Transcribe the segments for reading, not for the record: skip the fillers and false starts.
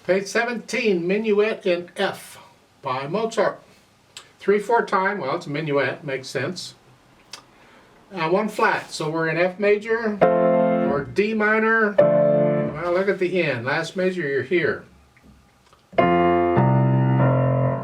Page 17, Minuet in F by Mozart. 3/4 time, well, it's a minuet, makes sense. 1 flat, so we're in F major or D minor. Well, look at the end. Last measure, you're here.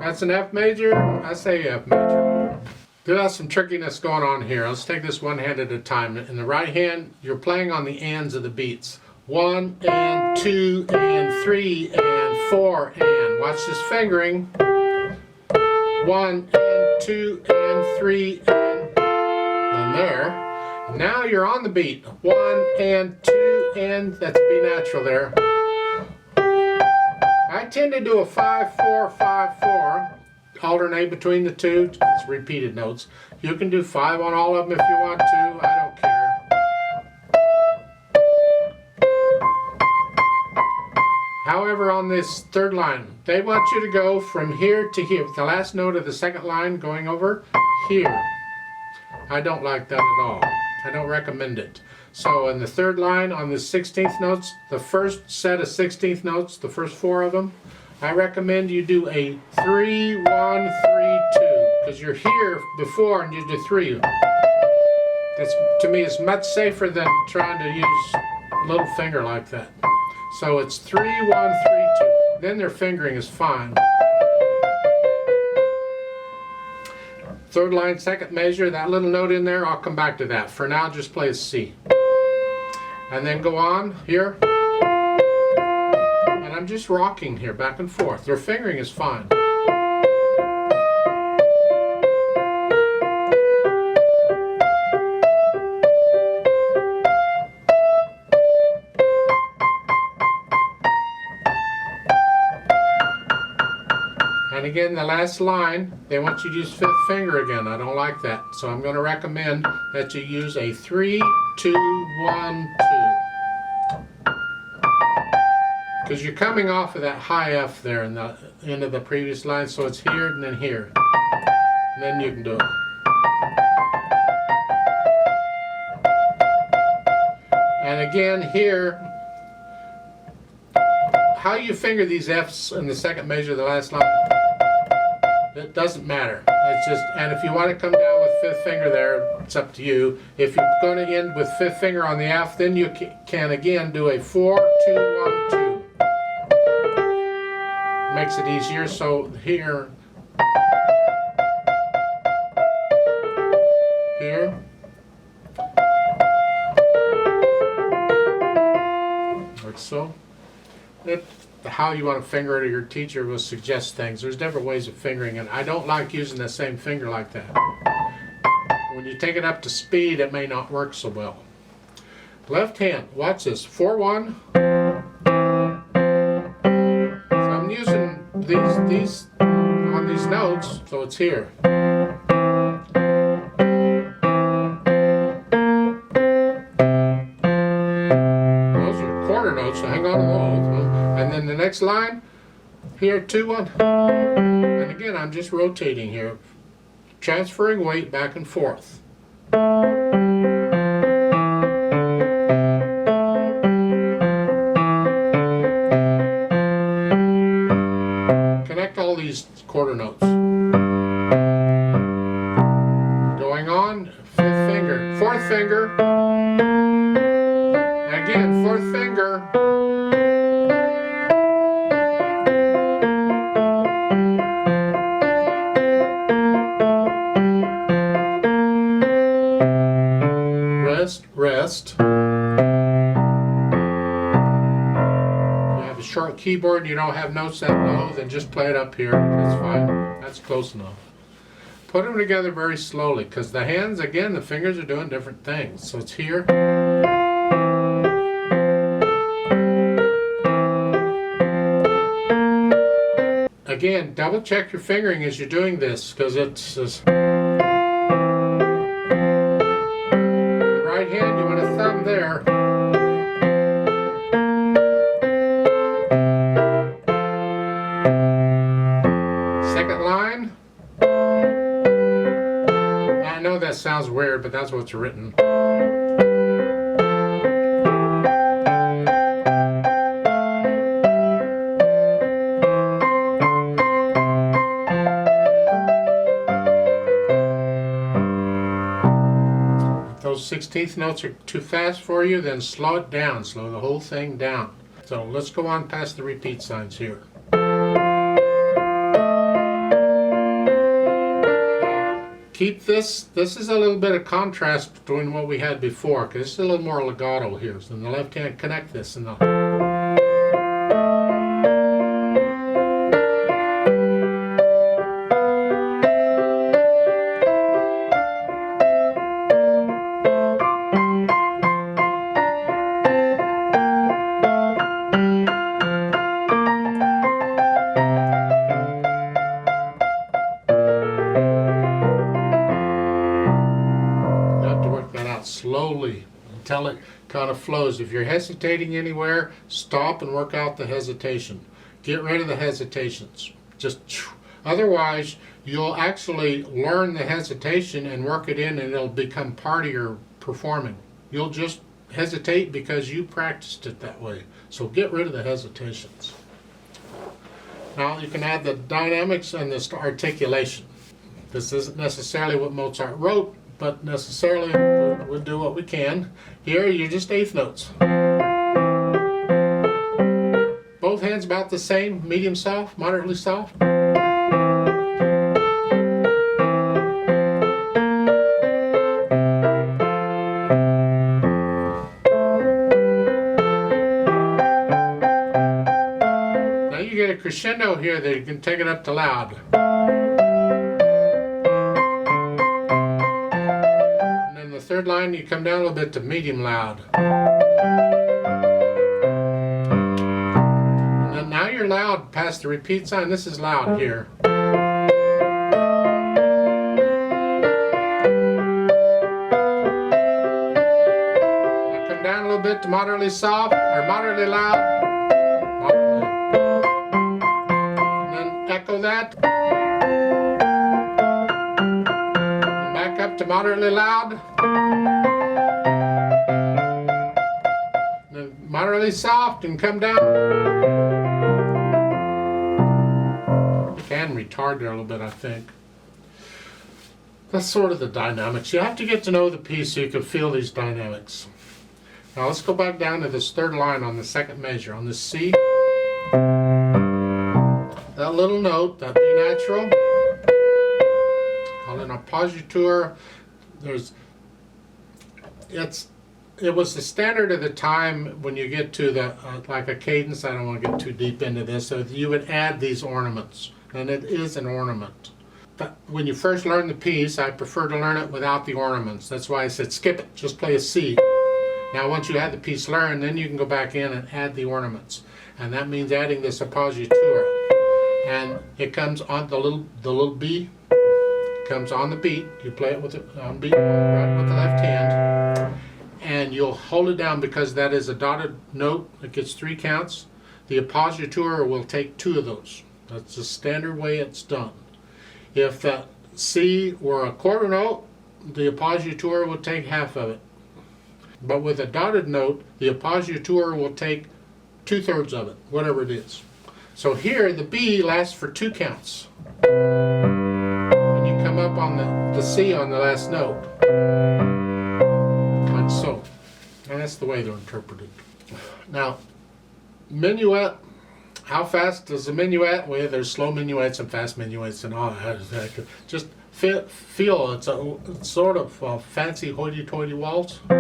That's an F major. I say F major. There are some trickiness going on here. Let's take this one hand at a time. In the right hand, you're playing on the ands of the beats. 1 and 2 and 3 and 4 and. Watch this fingering. 1 and 2 and 3 and. And there. Now you're on the beat. 1 and 2 and. That's B natural there. I tend to do a 5/4, 5/4. Alternate between the two. It's repeated notes. You can do 5 on all of them if you want to. I don't care. However, on this third line, they want you to go from here to here. The last note of the second line going over here. I don't like that at all. I don't recommend it. So in the third line on the 16th notes, the first set of 16th notes, the first 4 of them, I recommend you do a 3, 1, 3, 2, because you're here before and you do 3. That's, to me, it's much safer than trying to use little finger like that. So it's 3, 1, 3, 2. Then their fingering is fine. Third line, second measure, that little note in there, I'll come back to that. For now, just play a C. And then go on here. And I'm just rocking here, back and forth. Their fingering is fine. And again, the last line, they want you to use 5th finger again. I don't like that. So I'm going to recommend that you use a 3, 2, 1, 2. Because you're coming off of that high F there in the end of the previous line, so it's here and then here. And then you can do it. And again here, how you finger these F's in the second measure of the last line, it doesn't matter. It's just, and if you want to come down with 5th finger there, it's up to you. If you're going to end with 5th finger on the F, then you can again do a 4, 2, 1, 2. Makes it easier. So here, here, like so. How you want to finger it, or your teacher will suggest things. There's different ways of fingering it. I don't like using the same finger like that. When you take it up to speed, it may not work so well. Left hand, watch this. 4, 1. So I'm using these on these notes, so it's here. Those are quarter notes, so hang on to those. And then the next line, here, 2, 1. And again, I'm just rotating here, transferring weight back and forth. Connect all these quarter notes. Going on, 5th finger, 4th finger. Again, 4th finger. Rest. You have a short keyboard and you don't have notes that low, then just play it up here. That's fine. That's close enough. Put them together very slowly, because the hands, again, the fingers are doing different things. So it's here. Again, double check your fingering as you're doing this, because it's just... hand, you want a thumb there. Second line. I know that sounds weird, but that's what's written. those 16th notes are too fast for you, then slow it down. Slow the whole thing down. So let's go on past the repeat signs here. Keep this is a little bit of contrast between what we had before, because it's a little more legato here. So in the left hand, connect this and the slowly until it kind of flows. If you're hesitating anywhere, stop and work out the hesitation. Get rid of the hesitations. Otherwise, you'll actually learn the hesitation and work it in, and it'll become part of your performing. You'll just hesitate because you practiced it that way. So get rid of the hesitations. Now you can add the dynamics and the articulation. This isn't necessarily what Mozart wrote, but necessarily we'll do what we can. Here you're just eighth notes. Both hands about the same, medium soft, moderately soft. Now you get a crescendo here that you can take it up to loud. Third line, you come down a little bit to medium loud. And then now you're loud past the repeat sign. This is loud here. Now come down a little bit to moderately soft or moderately loud. Moderately. And then echo that. And back up to moderately loud. Then moderately soft and come down. You can retard there a little bit, I think. That's sort of the dynamics. You have to get to know the piece so you can feel these dynamics. Now let's go back down to this third line on the second measure, on the C. That little note, that B natural, called an appositeur. It was the standard of the time when you get to the like a cadence. I don't want to get too deep into this. So you would add these ornaments, and it is an ornament. But when you first learn the piece, I prefer to learn it without the ornaments. That's why I said skip it, just play a C. Now once you have the piece learned, then you can go back in and add the ornaments, and that means adding this appositeur, and it comes on the little B. Comes on the beat. You play it with the beat right with the left hand, and you'll hold it down because that is a dotted note. It gets 3 counts. The appositeur will take 2 of those. That's the standard way it's done. If the C were a quarter note, the appositeur would take half of it. But with a dotted note, the appositeur will take 2/3 of it, whatever it is. So here the B lasts for 2 counts. Come up on the C on the last note, like so, and that's the way they're interpreted. Now, minuet, how fast does a minuet? Well, there's slow minuets and fast minuets and all that. Just feel it's sort of a fancy hoity-toity waltz. 1,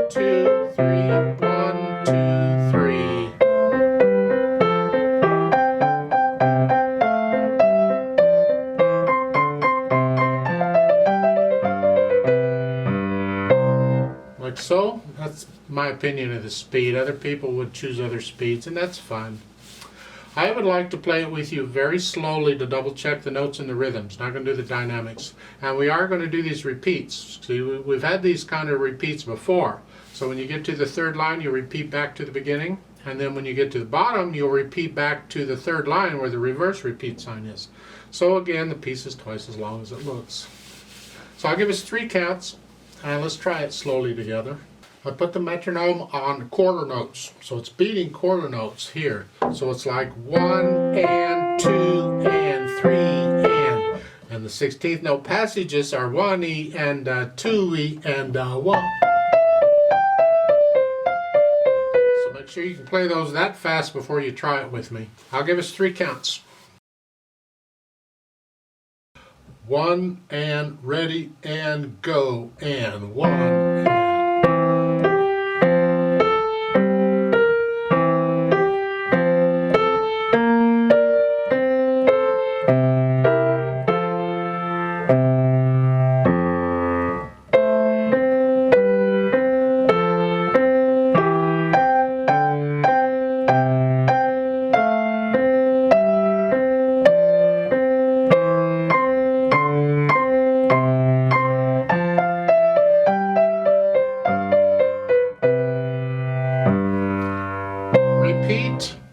2, 3, 1, 2, 3. Like so. That's my opinion of the speed. Other people would choose other speeds, and that's fine. I would like to play it with you very slowly to double check the notes and the rhythms. Not going to do the dynamics. And we are going to do these repeats. See, we've had these kind of repeats before. So when you get to the third line, you repeat back to the beginning. And then when you get to the bottom, you'll repeat back to the third line where the reverse repeat sign is. So again, the piece is twice as long as it looks. So I'll give us 3 counts, and let's try it slowly together. I put the metronome on quarter notes, so it's beating quarter notes here. So it's like 1 and 2 and 3 And the 16th note passages are 1E and 2E and 1. So make sure you can play those that fast before you try it with me. I'll give us 3 counts. 1 and ready and go and 1 and. Repeat.